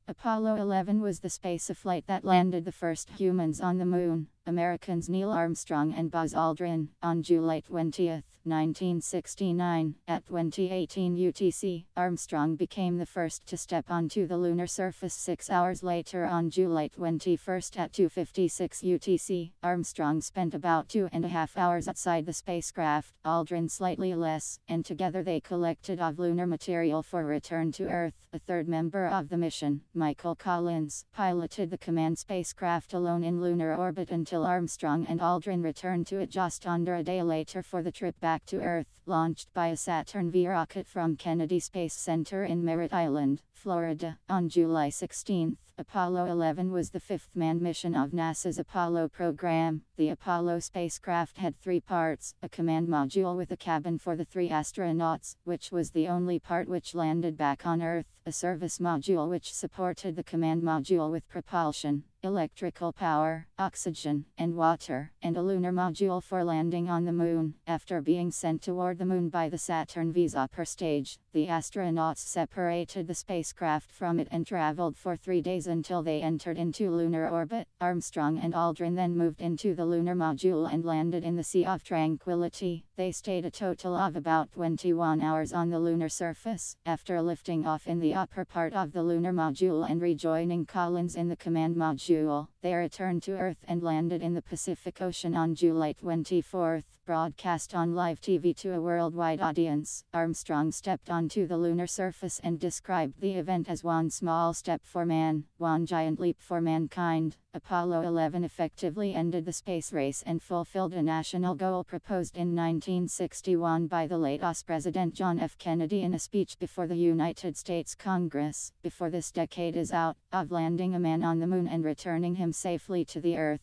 Apollo 11 was the spaceflight that landed the first humans on the moon. Americans Neil Armstrong and Buzz Aldrin, on July 20, 1969, at 2018 UTC. Armstrong became the first to step onto the lunar surface 6 hours later on July 21 at 2:56 UTC. Armstrong spent about 2.5 hours outside the spacecraft, Aldrin slightly less, and together they collected of lunar material for return to Earth. A third member of the mission, Michael Collins, piloted the command spacecraft alone in lunar orbit until Armstrong and Aldrin returned to it just under a day later for the trip back to Earth, launched by a Saturn V rocket from Kennedy Space Center in Merritt Island, Florida. On July 16, Apollo 11 was the fifth manned mission of NASA's Apollo program. The Apollo spacecraft had three parts: a command module with a cabin for the three astronauts, which was the only part which landed back on Earth, a service module which supported the command module with propulsion, electrical power, oxygen, and water, and a lunar module for landing on the moon. After being sent toward the moon by the Saturn V's upper stage, the astronauts separated the spacecraft from it and traveled for 3 days until they entered into lunar orbit. Armstrong and Aldrin then moved into the lunar module and landed in the Sea of Tranquility. They stayed a total of about 21 hours on the lunar surface. After lifting off in the upper part of the lunar module and rejoining Collins in the command module, they returned to Earth and landed in the Pacific Ocean on July 24, broadcast on live TV to a worldwide audience. Armstrong stepped onto the lunar surface and described the event as one small step for man, one giant leap for mankind. Apollo 11 effectively ended the space race and fulfilled a national goal proposed in 1961 by the late US President John F. Kennedy in a speech before the United States Congress. Before this decade is out, of landing a man on the moon and returning him safely to the Earth.